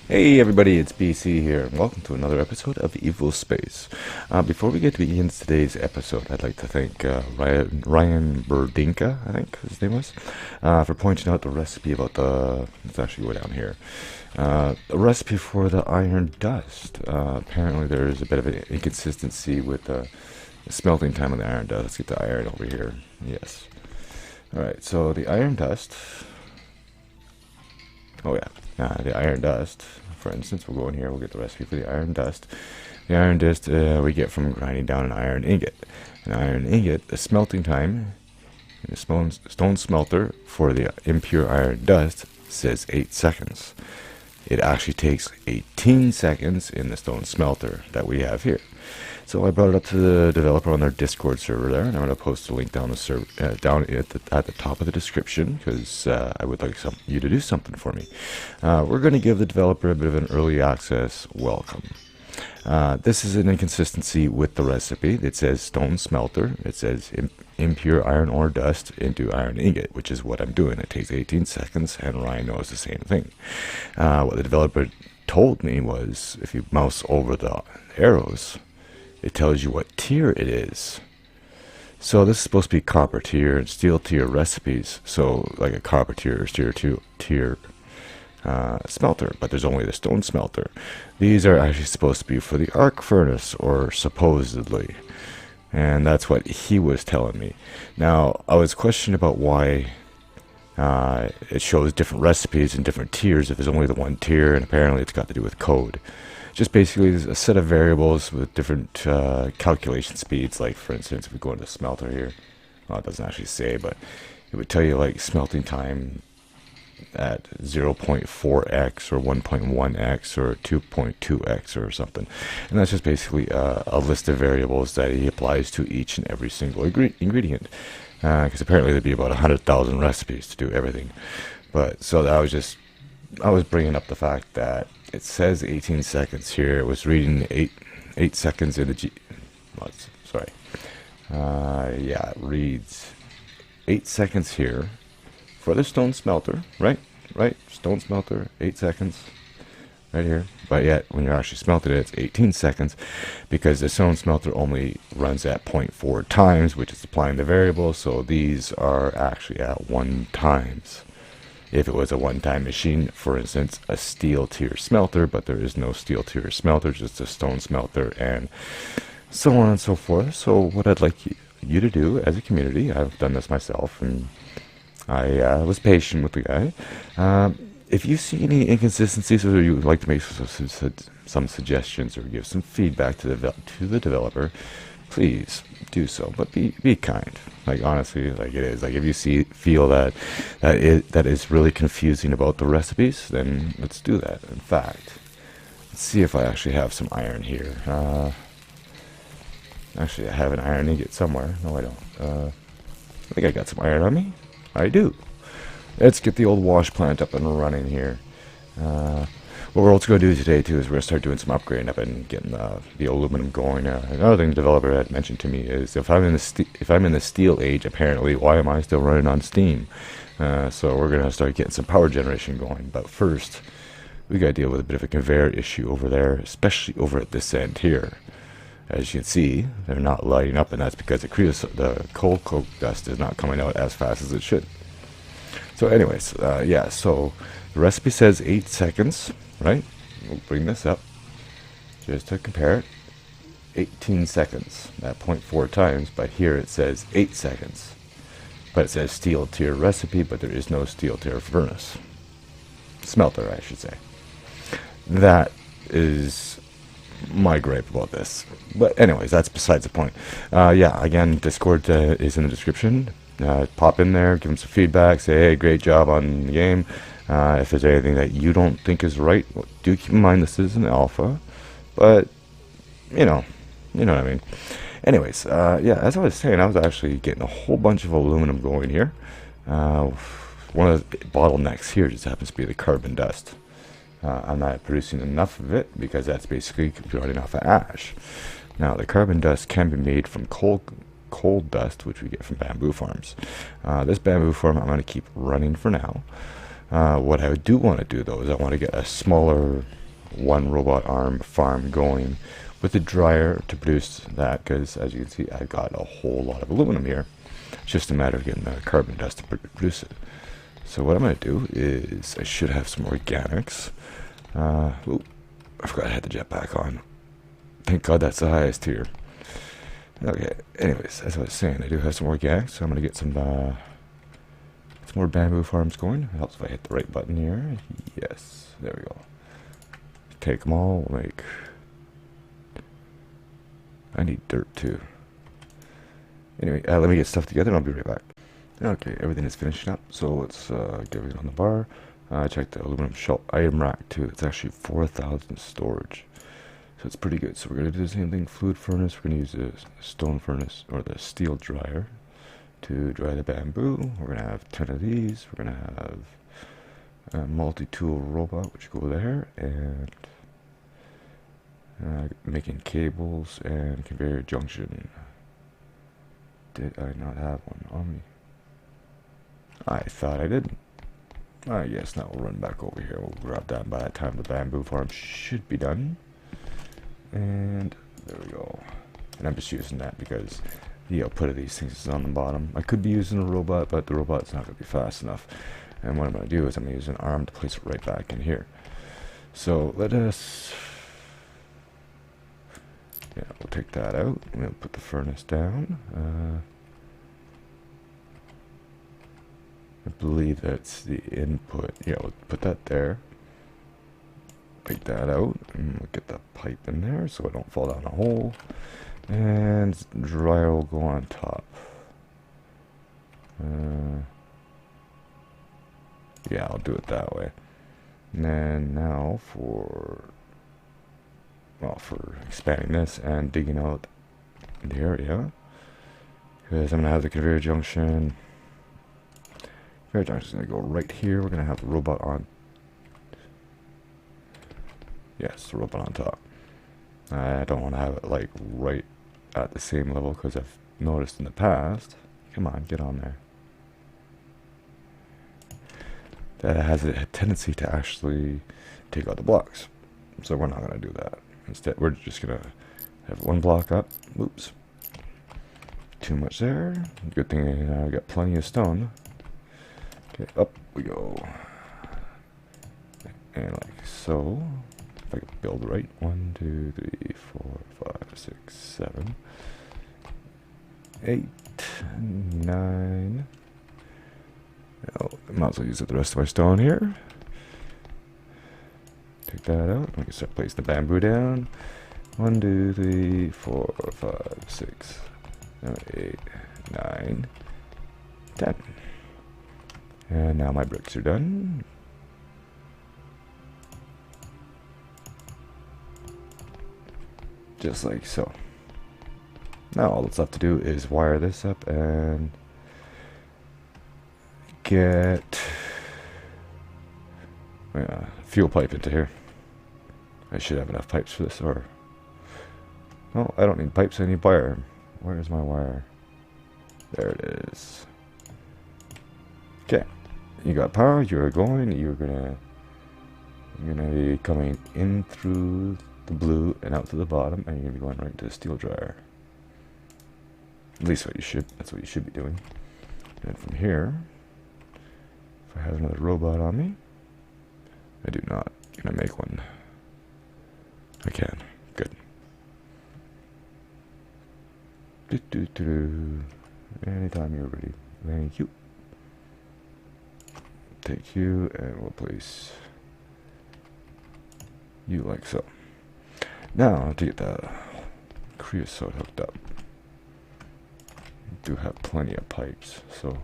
Hey everybody, it's BC here, and welcome to another episode of Evospace. Before we get to begin today's episode, I'd like to thank Ryan Berdinka, I think his name was, for pointing out the recipe about the, let's actually go down here, the recipe for the iron dust. Apparently there's a bit of an inconsistency with the smelting time of the iron dust. Let's get the iron over here. Yes. Alright, so the iron dust, the iron dust, for instance, we'll go in here, we'll get the recipe for the iron dust. The iron dust we get from grinding down an iron ingot. An iron ingot, the smelting time in the stone smelter for the impure iron dust says 8 seconds. It actually takes 18 seconds in the stone smelter that we have here. So I brought it up to the developer on their Discord server there, and I'm going to post a link down the server, down at the top of the description, because I would like you to do something for me. We're going to give the developer a bit of an early access welcome. This is an inconsistency with the recipe. It says stone smelter. It says impure iron ore dust into iron ingot, which is what I'm doing. It takes 18 seconds, and Ryan knows the same thing. What the developer told me was, if you mouse over the arrows, it tells you what tier it is. So this is supposed to be copper tier and steel tier recipes. So like a copper tier or steel tier smelter, but there's only the stone smelter. These are actually supposed to be for the arc furnace, or supposedly. And that's what he was telling me. Now, I was questioning about why it shows different recipes and different tiers if there's only the one tier, and apparently it's got to do with code. Just basically a set of variables with different calculation speeds. Like, for instance, if we go into the smelter here, well, it doesn't actually say, but it would tell you like smelting time at 0.4x or 1.1x or 2.2x or something. And that's just basically a list of variables that he applies to each and every single ingredient. Because apparently there'd be about 100,000 recipes to do everything. But so I was bringing up the fact that it says 18 seconds here. It was reading 8 seconds in the yeah, it reads 8 seconds here for the stone smelter, right? Stone smelter, 8 seconds right here. But yet, when you're actually smelting it, it's 18 seconds because the stone smelter only runs at 0.4 times, which is applying the variable. So these are actually at 1 times. If it was a one-time machine, for instance, a steel tier smelter, but there is no steel tier smelter, just a stone smelter, and so on and so forth. So what I'd like you to do as a community, I've done this myself, and I was patient with the guy. If you see any inconsistencies, or you would like to make some suggestions or give some feedback to the developer, please do so, but be kind. Like, honestly, like it is. Like, if you feel that is really confusing about the recipes, then let's do that. In fact, let's see if I actually have some iron here. Actually, I have an iron ingot somewhere. No, I don't. I think I got some iron on me. I do. Let's get the old wash plant up and running here. What we're also going to do today, too, is we're going to start doing some upgrading up and getting the aluminum going. Another thing the developer had mentioned to me is if I'm in the steel age, apparently, why am I still running on steam? So we're going to start getting some power generation going. But first, we got to deal with a bit of a conveyor issue over there, especially over at this end here. As you can see, they're not lighting up, and that's because the coal coke dust is not coming out as fast as it should. So anyways, yeah, so the recipe says 8 seconds, right? We'll bring this up just to compare it. 18 seconds at 0.4 times, but here it says 8 seconds. But it says steel tier recipe, but there is no steel tier furnace. Smelter, I should say. That is my gripe about this. But anyways, that's besides the point. Yeah, again, Discord is in the description. Pop in there, give them some feedback, say, hey, great job on the game. If there's anything that you don't think is right, do keep in mind this is an alpha, but you know what I mean. Anyways, yeah, as I was saying, I was actually getting a whole bunch of aluminum going here. One of the bottlenecks here just happens to be the carbon dust. I'm not producing enough of it because that's basically running off of ash. Now, the carbon dust can be made from coal dust, which we get from bamboo farms. This bamboo farm I'm going to keep running for now. What I do want to do, though, is I want to get a smaller one robot arm farm going with a dryer to produce that, because as you can see, I got a whole lot of aluminum here. It's just a matter of getting the carbon dust to produce it. So what I'm going to do is I should have some organics. Ooh, I forgot I had the jetpack on. Thank God that's the highest tier. Okay, anyways, as I was saying, I do have some organics, so I'm going to get some more bamboo farms going. It helps if I hit the right button here. Yes, there we go. Take them all, like... I need dirt too. Anyway, let me get stuff together and I'll be right back. Okay, everything is finishing up, so let's get everything on the bar. Check the aluminum shelf item rack too. It's actually 4,000 storage. So it's pretty good. So we're going to do the same thing, fluid furnace. We're going to use the stone furnace, or the steel dryer, to dry the bamboo. We're going to have 10 of these. We're going to have a multi-tool robot, which go there, and making cables and conveyor junction. Did I not have one on me? I thought I did. Yes, now we'll run back over here. We'll grab that by the time the bamboo farm should be done. And there we go. And I'm just using that because the output of these things is on the bottom. I could be using a robot, but the robot's not going to be fast enough. And what I'm going to do is I'm going to use an arm to place it right back in here. So let us... Yeah, we'll take that out. We'll put the furnace down. I believe that's the input. Yeah, we'll put that there. Take that out, and we'll get the pipe in there so it don't fall down a hole. And dryer will go on top. Yeah, I'll do it that way. And then now for expanding this and digging out the area, because I'm gonna have the conveyor junction. Conveyor junction is gonna go right here. We're gonna have the robot on. Yes, the robot on top. I don't want to have it like right at the same level because I've noticed in the past. Come on, get on there. That it has a tendency to actually take out the blocks. So we're not going to do that. Instead, we're just going to have one block up. Oops. Too much there. Good thing I got plenty of stone. Okay, up we go. And like so. If I can build right. 1, 2, 3, 4, 5, 6, 7, 8, 9. Oh, I might as well use up the rest of my stone here. Take that out. We can start placing the bamboo down. 1, 2, 3, 4, 5, 6, 7, 8, 9, 10. And now my bricks are done. Just like so. Now all that's left to do is wire this up and get fuel pipe into here. I should have enough pipes for this, or... No, I don't need pipes, I need wire. Where's my wire? There it is. Okay. You got power, you're gonna be coming in through the blue and out to the bottom, and you're gonna be going right into the steel dryer. At least that's what you should be doing. And from here, if I have another robot on me, I do not. Can I make one? I can. Good. Anytime you're ready. Thank you. Take you, and we'll place you like so. Now, to get the creosote hooked up, we do have plenty of pipes, so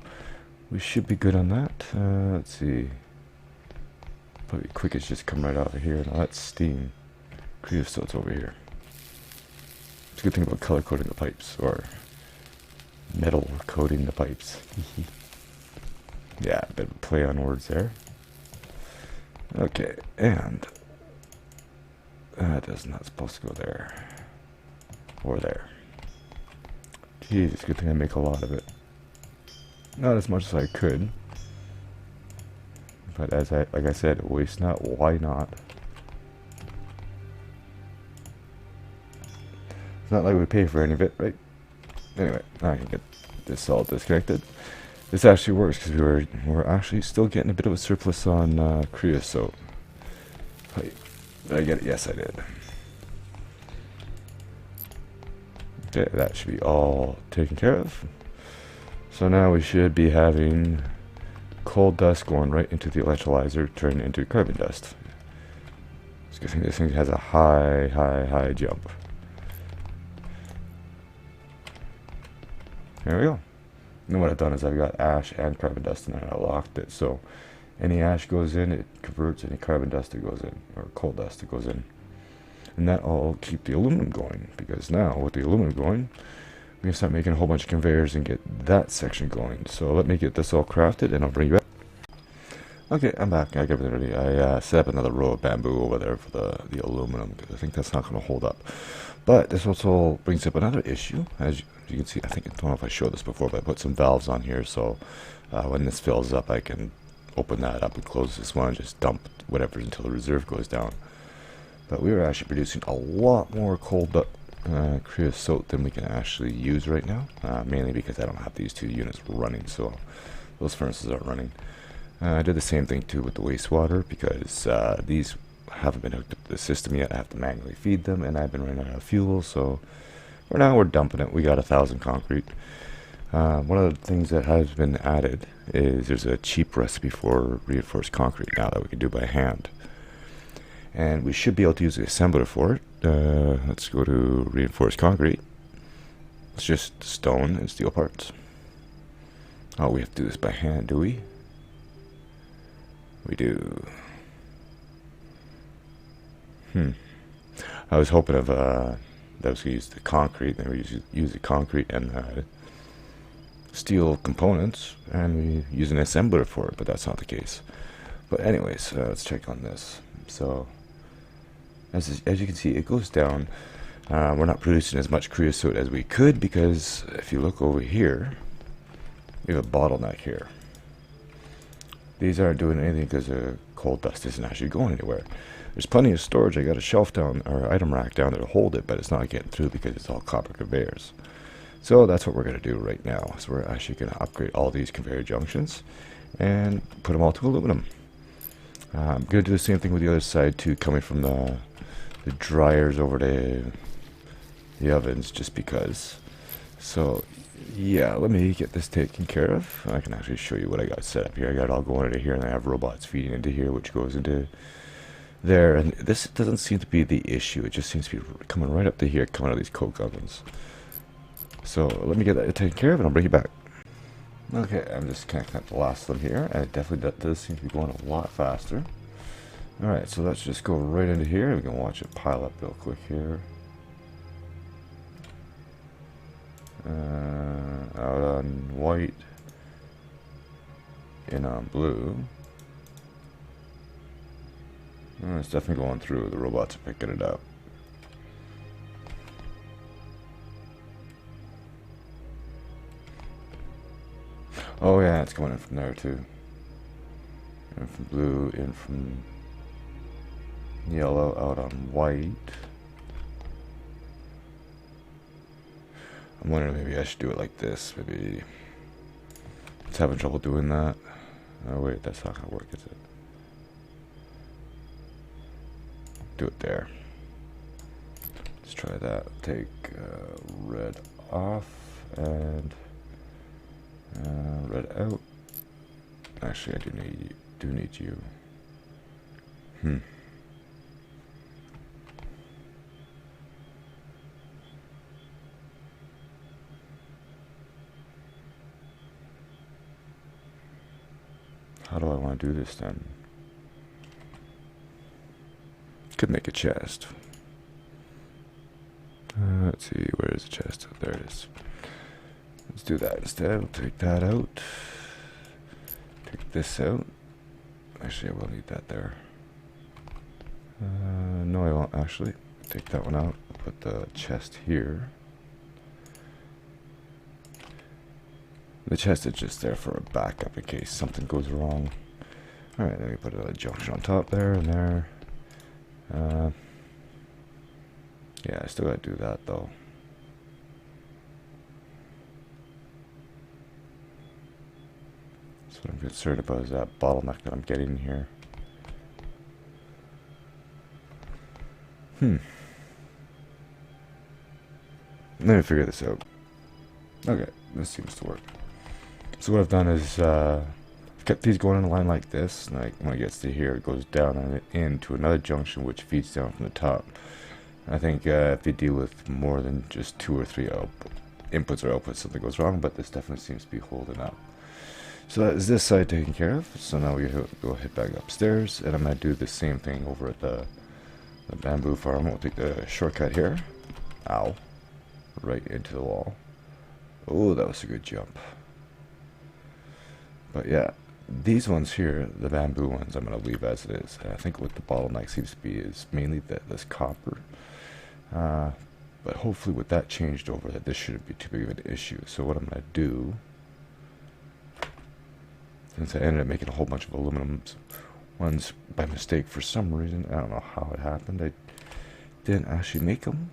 we should be good on that. Let's see. Probably quickest just come right out of here. Now that's steam. Creosote's over here. It's a good thing about color coding the pipes, or metal coating the pipes. Yeah, a bit of a play on words there. Okay, and that's not supposed to go there. or there. Jesus, good thing I make a lot of it. Not as much as I could, but like I said, waste not, why not? It's not like we pay for any of it, right? Anyway, I can get this all disconnected. This actually works because we're actually still getting a bit of a surplus on creosote. Wait, did I get it? Yes, I did. Okay, that should be all taken care of. So now we should be having coal dust going right into the electrolyzer, turning into carbon dust. It's a good thing this thing has a high jump. There we go. And what I've done is I've got ash and carbon dust in there, and I locked it. So any ash goes in, it converts. Any carbon dust that goes in, or coal dust that goes in. And that'll keep the aluminum going, because now with the aluminum going, we can start making a whole bunch of conveyors and get that section going. So let me get this all crafted and I'll bring you back. Okay, I'm back. I got everything ready. I set up another row of bamboo over there for the aluminum, because I think that's not going to hold up. But this also brings up another issue. As you can see, I don't know if I showed this before, but I put some valves on here, so when this fills up, I can open that up and close this one and just dump whatever until the reserve goes down. But we are actually producing a lot more coal creosote than we can actually use right now, mainly because I don't have these two units running, so those furnaces aren't running. I did the same thing too with the wastewater, because these haven't been hooked up to the system yet. I have to manually feed them, and I've been running out of fuel, so for now we're dumping it. We got 1,000 concrete. One of the things that has been added is there's a cheap recipe for reinforced concrete now that we can do by hand. And we should be able to use the assembler for it. Let's go to reinforced concrete. It's just stone and steel parts. Oh, we have to do this by hand, do we? We do. I was hoping of that I was going to use the concrete, then we use the concrete and steel components, and we use an assembler for it, but that's not the case. But anyways, let's check on this. So as you can see, it goes down. We're not producing as much creosote as we could, because if you look over here, we have a bottleneck here. These aren't doing anything because the coal dust isn't actually going anywhere. There's plenty of storage. I got a shelf down, or item rack down there to hold it, but it's not getting through because it's all copper conveyors. So that's what we're going to do right now. So we're actually going to upgrade all these conveyor junctions and put them all to aluminum. I'm going to do the same thing with the other side too, coming from the dryers over to the ovens, just because. So yeah, let me get this taken care of. I can actually show you what I got set up here. I got it all going into here, and I have robots feeding into here, which goes into there. And this doesn't seem to be the issue. It just seems to be coming right up to here, coming out of these coke ovens. So let me get that taken care of, and I'll bring you back. Okay, I'm just connecting up the last of them here, and it definitely does seem to be going a lot faster. Alright, so let's just go right into here. We can watch it pile up real quick here. Out on white, in on blue. It's definitely going through. The robots are picking it up. Oh yeah, it's coming in from there too. In from blue, in from yellow, out on white. I'm wondering maybe I should do it like this. Maybe it's having trouble doing that. Oh wait, that's not gonna work, is it? Do it there. Let's try that. Take red off and red out. Actually, I do need you. How do I want to do this then? Could make a chest. Let's see, where is the chest? Oh, there it is. Let's do that instead. We'll take that out. Take this out. Actually, I will need that there. No, I won't actually. take that one out. Put the chest here. The chest is just there for a backup in case something goes wrong. Alright, then we put a junction on top there and there. Yeah, I still gotta do that though. So what I'm concerned about is that bottleneck that I'm getting here. Let me figure this out. Okay, this seems to work. So what I've done is I've kept these going in a line like this. And like when it gets to here, it goes down and into another junction which feeds down from the top. I think if they deal with more than just 2 or 3 inputs or outputs, something goes wrong, but this definitely seems to be holding up. So that is this side taken care of. So now we go head back upstairs, and I'm going to do the same thing over at the bamboo farm. We'll take the shortcut here. Ow. Right into the wall. Oh, that was a good jump. But yeah, these ones here, the bamboo ones, I'm going to leave as it is. And I think what the bottleneck seems to be is mainly this copper. But hopefully with that changed over, that this shouldn't be too big of an issue. So what I'm going to do, since I ended up making a whole bunch of aluminum ones by mistake for some reason, I don't know how it happened. I didn't actually make them.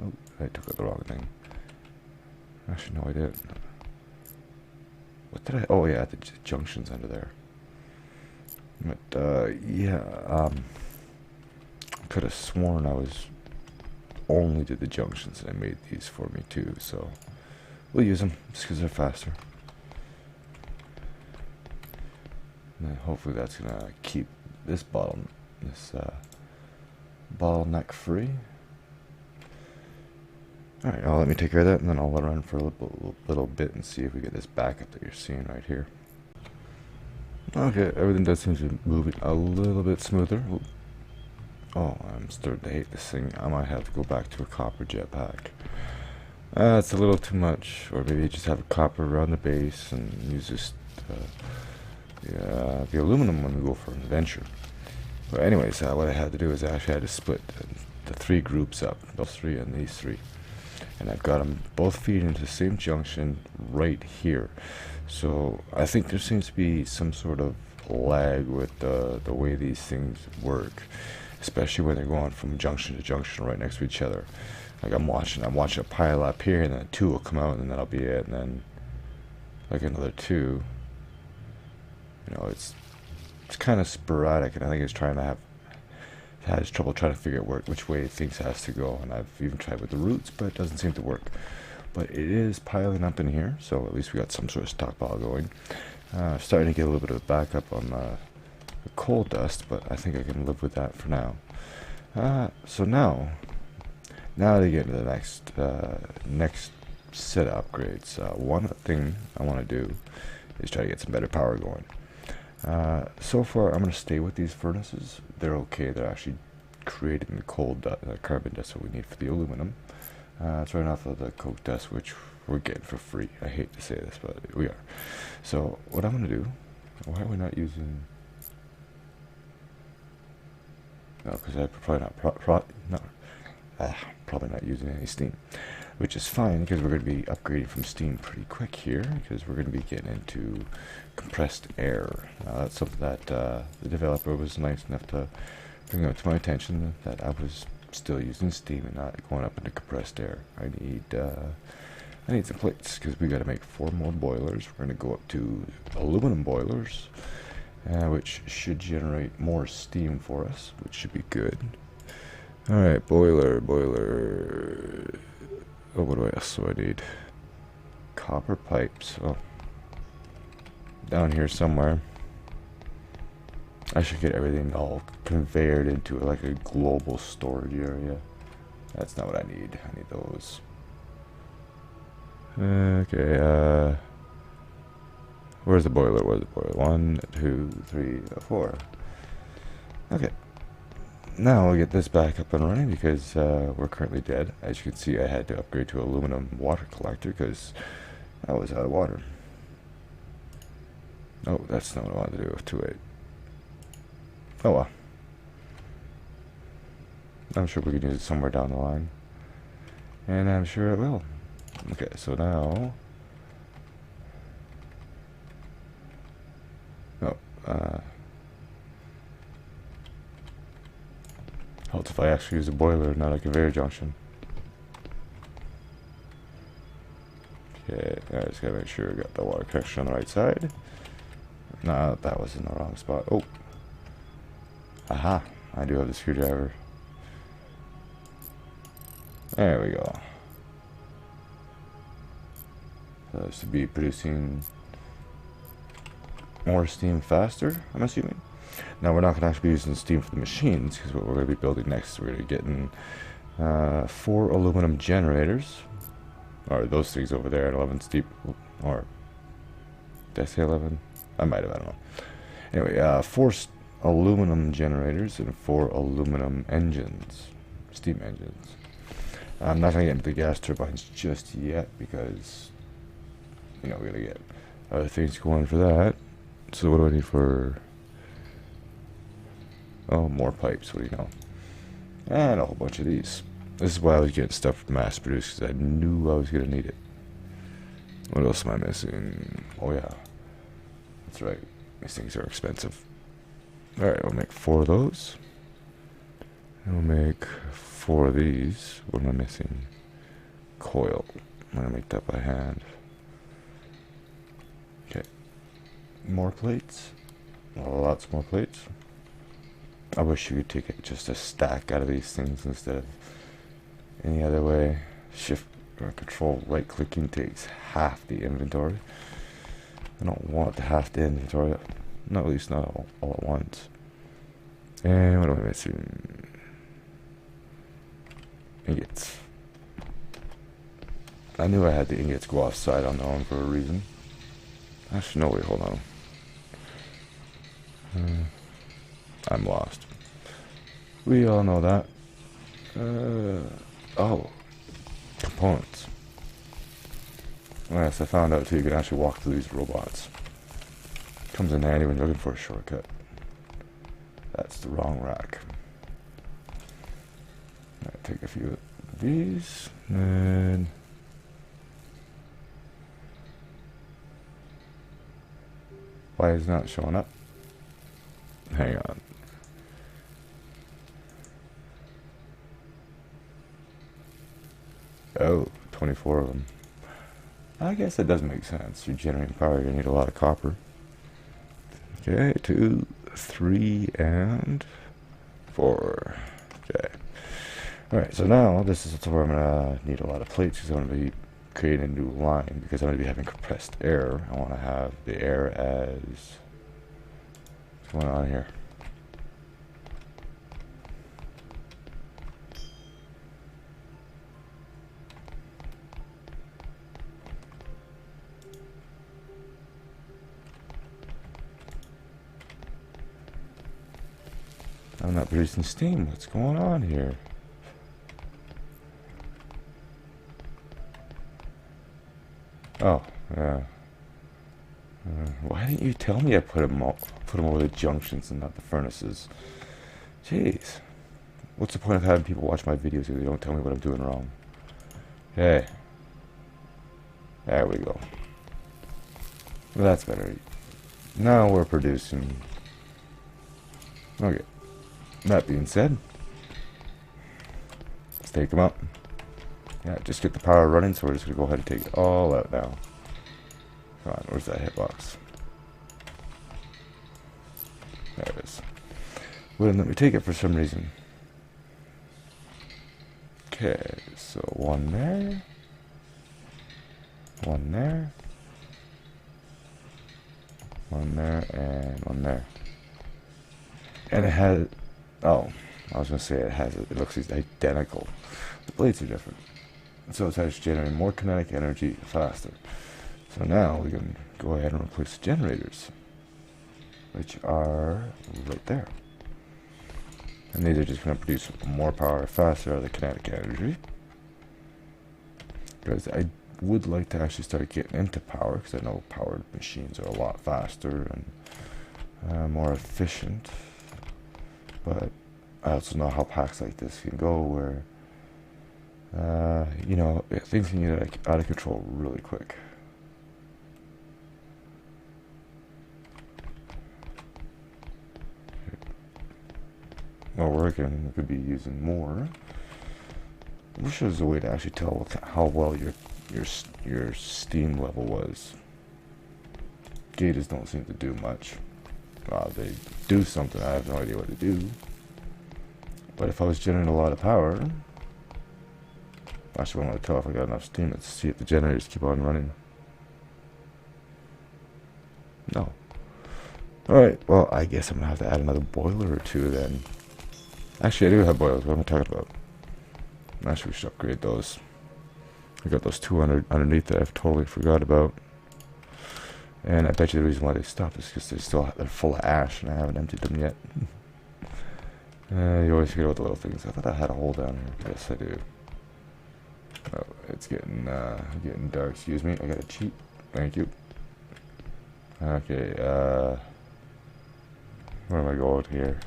Oh, I took out the wrong thing. Actually, no, I didn't. What did I? Oh yeah, the junctions under there. But yeah, could have sworn I was only did the junctions and I made these for me too. So we'll use them just because they're faster. And then hopefully that's gonna keep this bottleneck free. Alright, let me take care of that, and then I'll run for a little bit and see if we get this backup that you're seeing right here. Okay, everything does seem to be moving a little bit smoother. Oh, I'm starting to hate this thing. I might have to go back to a copper jetpack. It's a little too much, or maybe just have a copper around the base and use this the aluminum when we go for an adventure. But anyways, what I had to do is I actually had to split the 3 groups up, those 3 and these 3. And I've got them both feeding into the same junction right here. So I think there seems to be some sort of lag with the way these things work, especially when they're going from junction to junction right next to each other. Like I'm watching a pile up here, and then 2 will come out, and that'll be it, and then like another 2. You know, it's kind of sporadic, and I think it's has trouble trying to figure out which way things has to go. And I've even tried with the roots, but it doesn't seem to work. But it is piling up in here, so at least we got some sort of stockpile going. Starting to get a little bit of backup on the coal dust, but I think I can live with that for now. So now to get into the next set of upgrades. One thing I want to do is try to get some better power going. So far, I'm going to stay with these furnaces. They're okay. They're actually creating the carbon dust that we need for the aluminum. It's right off of the coke dust, which we're getting for free. I hate to say this, but we are. So what I'm going to do, why are we not using... No, because I'm probably not using any steam, which is fine because we're going to be upgrading from steam pretty quick here, because we're going to be getting into compressed air. That's something that the developer was nice enough to bring up to my attention, that I was still using steam and not going up into compressed air. I need some plates, because we got to make 4 more boilers. We're going to go up to aluminum boilers, which should generate more steam for us, which should be good. Alright, boiler. Oh, what else do I need? Copper pipes. Oh. Down here somewhere. I should get everything all conveyed into like a global storage area. That's not what I need. I need those. Okay, where's the boiler? 1, 2, 3, 4. Okay. Now I'll get this back up and running, because we're currently dead. As you can see, I had to upgrade to aluminum water collector because I was out of water. Oh, that's not what I wanted to do with 2.8. Oh well. I'm sure we can use it somewhere down the line. And I'm sure it will. Okay, so now... Oh, helps if I actually use a boiler, not a conveyor junction. Okay, I just gotta make sure I got the water connection on the right side. Nah, that was in the wrong spot. Oh! Aha! I do have the screwdriver. There we go. So this should be producing more steam faster, I'm assuming. Now we're not going to actually be using steam for the machines, because what we're going to be building next, we're going to be getting 4 aluminum generators, or those things over there, and 11 steam, or did I say 11? I might have, I don't know. Anyway, 4 aluminum generators and 4 aluminum engines, steam engines. I'm not going to get into the gas turbines just yet, because, you know, we're going to get other things going for that. So what do I need for... Oh, more pipes, what do you know? And a whole bunch of these. This is why I was getting stuff mass produced, because I knew I was going to need it. What else am I missing? Oh yeah, that's right, these things are expensive. Alright, I'll make 4 of those. And I'll make 4 of these. What am I missing? Coil. I'm going to make that by hand. Okay. More plates. Lots more plates. I wish you could take just a stack out of these things instead of any other way. Shift or control right clicking takes half the inventory. I don't want half the inventory. Not at least not all at once. And what am I missing? Ingots. I knew I had the ingots go offside on their own for a reason. Actually, no, wait, hold on. I'm lost. We all know that. Oh. Components. Yes, I found out too, you can actually walk through these robots. Comes in handy when you're looking for a shortcut. That's the wrong rack. I'll take a few of these, and... Why is it not showing up? Hang on. Oh, 24 of them. I guess that does make sense. You're generating power, you're gonna need a lot of copper. Okay, 2, 3, and 4. Okay. Alright, so now this is where I'm gonna need a lot of plates, because I'm gonna be creating a new line, because I'm gonna be having compressed air. I wanna have the air as... What's going on here? I'm not producing steam. What's going on here? Oh, yeah. Why didn't you tell me I put them over the junctions and not the furnaces? Jeez. What's the point of having people watch my videos if they don't tell me what I'm doing wrong? Okay. There we go. Well, that's better. Now we're producing. Okay. That being said, let's take them up. Yeah, just get the power running, so we're just going to go ahead and take it all out now. Come on, where's that hitbox? There it is. Wouldn't let me take it for some reason. Okay, so 1 there. 1 there. 1 there, and 1 there. And it has... Oh, I was going to say it looks identical. The blades are different. So it's actually generating more kinetic energy faster. So now we can go ahead and replace the generators, which are right there. And these are just going to produce more power faster out of the kinetic energy. Because I would like to actually start getting into power, because I know powered machines are a lot faster and more efficient. But I also know how packs like this can go, where you know, things can get out of control really quick. While working, we could be using more. I wish there was a way to actually tell how well your steam level was. Gauges don't seem to do much. They do something. I have no idea what to do. But if I was generating a lot of power, actually I want to tell if I got enough steam to see if the generators keep on running. No. Alright, well, I guess I'm going to have to add another boiler or two then. Actually, I do have boilers. What am I talking about? Actually, we should upgrade those. I got those 200 underneath that I've totally forgot about. And I bet you the reason why they stopped is because they're full of ash and I haven't emptied them yet. You always forget about the little things. I thought I had a hole down here. Yes, I do. Oh, it's getting dark. Excuse me. I gotta cheat. Thank you. Okay, where am I going here?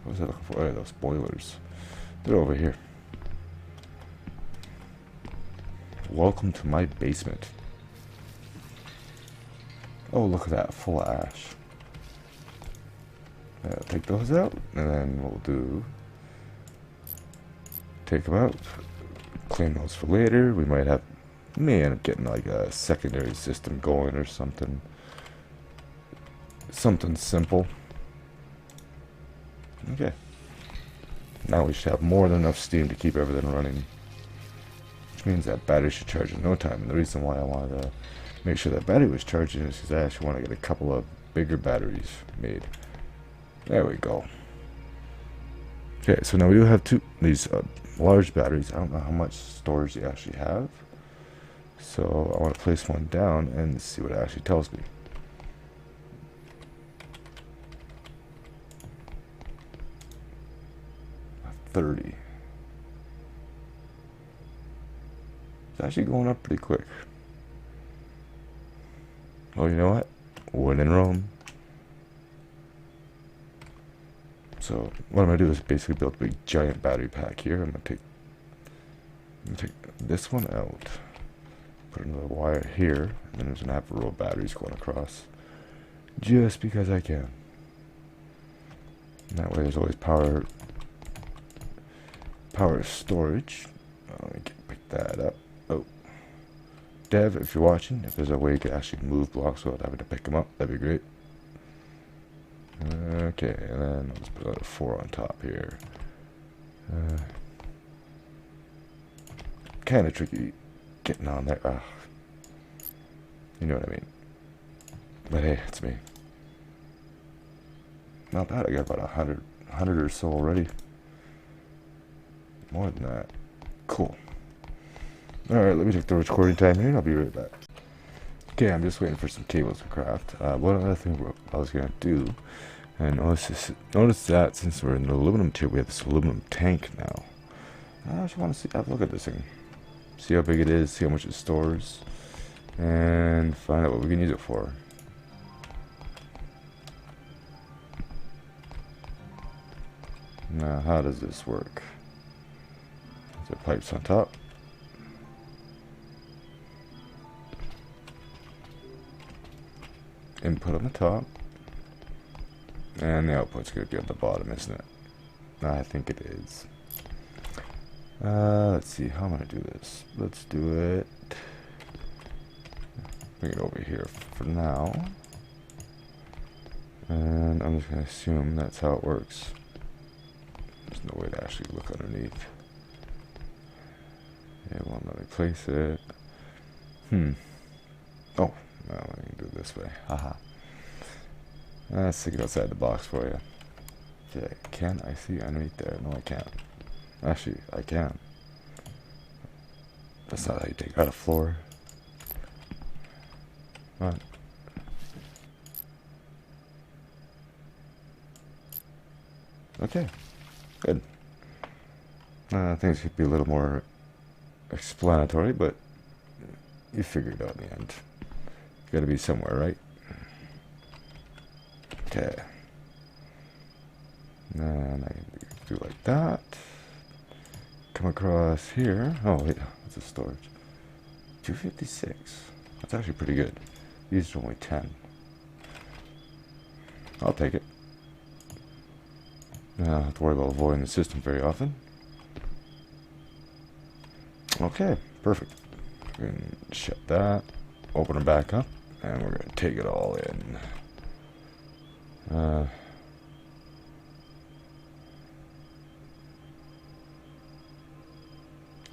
What was I looking for? Oh, those boilers. They're over here. Welcome to my basement. Oh, look at that, full of ash. Take those out, and then we'll do... Take them out. Clean those for later. We may end up getting like a secondary system going or something. Something simple. Okay. Now we should have more than enough steam to keep everything running. Which means that battery should charge in no time. And the reason why I wanted to make sure that battery was charging is because I actually want to get a couple of bigger batteries made. There we go. Okay, so now we do have these large batteries. I don't know how much storage they actually have. So I want to place one down and see what it actually tells me. $30. It's actually going up pretty quick. Oh, you know what? When in Rome. So what I'm gonna do is basically build a big giant battery pack here. I'm gonna take this one out, put another wire here, and then there's gonna have a row of batteries going across, just because I can. And that way, there's always power storage. Pick that up. Oh, Dev, if you're watching, if there's a way to actually move blocks without having to pick them up, that'd be great. Okay, and then I'll just put another 4 on top here. Kind of tricky getting on there. You know what I mean. But hey, it's me. Not bad. I got about 100 or so already. More than that. Cool. Alright, let me take the recording time here and I'll be right back. Okay, I'm just waiting for some cables to craft. One other thing I was going to do, and notice that since we're in the aluminum tube, we have this aluminum tank now. I actually want to have a look at this thing. See how big it is, see how much it stores, and find out what we can use it for. Now, how does this work? There are pipes on top. Input on the top. And the output's going to be on the bottom, isn't it? I think it is. Let's see, how am I going to do this? Let's do it. Bring it over here for now. And I'm just going to assume that's how it works. There's no way to actually look underneath. It won't let me place it. Oh, no, I can do it this way. Haha. Let's stick it outside the box for you. Okay, can I see underneath there? No, I can't. Actually, I can. That's not how you take out a floor. Come on. Okay, good. Things could be a little more explanatory, but you figured it out in the end. Gotta be somewhere, right? Okay. And I do like that. Come across here. Oh wait, that's a storage. 256. That's actually pretty good. These are only 10. I'll take it. I don't have to worry about avoiding the system very often. Okay, perfect. We can shut that, open it back up, and we're going to take it all in.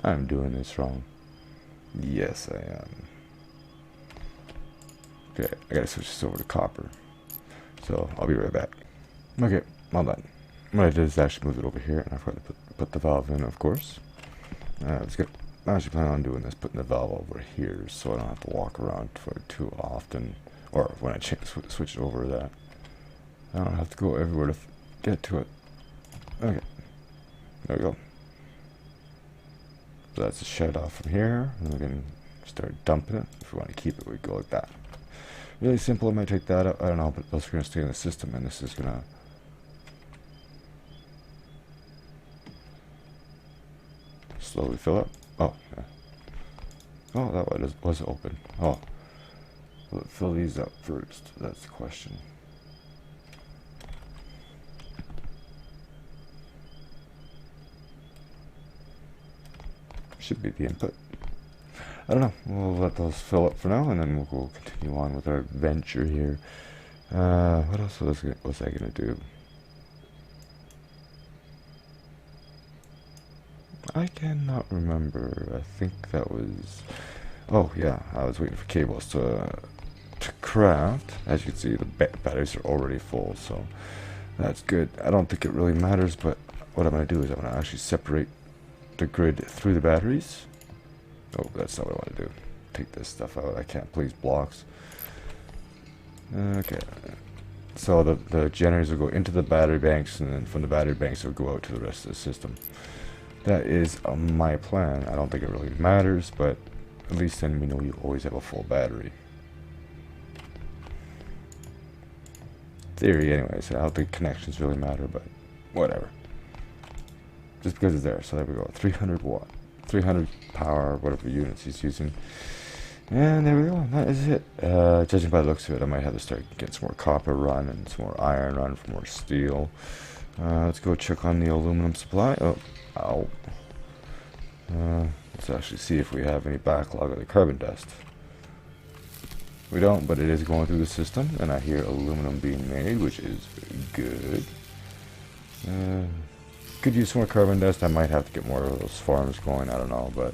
I'm doing this wrong. Yes, I am. Okay, I gotta switch this over to copper. So, I'll be right back. Okay, all done. What I did is actually move it over here, and I forgot to put the valve in, of course. Let's go. I actually plan on doing this, putting the valve over here, so I don't have to walk around for it too often. Or when I switch it over that. I don't have to go everywhere to get to it. Okay, there we go. So that's a shut off from here, and we can start dumping it. If we want to keep it, we go like that. Really simple. I might take that out. I don't know, but those are going to stay in the system, and this is going to slowly fill up. Oh, yeah. Oh, that one was open. Oh, will it fill these up first? That's the question. Should be the input. I don't know. We'll let those fill up for now, and then we'll continue on with our adventure here. What else was I gonna do? I cannot remember. I think that was. Oh yeah, I was waiting for cables to craft. As you can see, the batteries are already full, so that's good. I don't think it really matters, but what I'm gonna do is I'm gonna actually separate the grid through the batteries. Oh, that's not what I want to do. Take this stuff out. I can't please blocks. Okay. So the generators will go into the battery banks, and then from the battery banks will go out to the rest of the system. That is my plan. I don't think it really matters, but at least then we know you always have a full battery. Theory, anyways. I don't think connections really matter, but whatever. Just because it's there. So there we go. 300 watt. 300 power, whatever units he's using. And there we go. That is it. Judging by the looks of it, I might have to start getting some more copper run and some more iron run for more steel. Let's go check on the aluminum supply. Oh, ow. Let's actually see if we have any backlog of the carbon dust. We don't, but it is going through the system, and I hear aluminum being made, which is good. Could use some more carbon dust. I might have to get more of those farms going. I don't know, but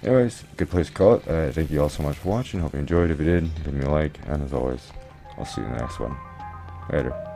anyways, good place to call it. Thank you all so much for watching. Hope you enjoyed. If you did, give me a like, and as always, I'll see you in the next one. Later.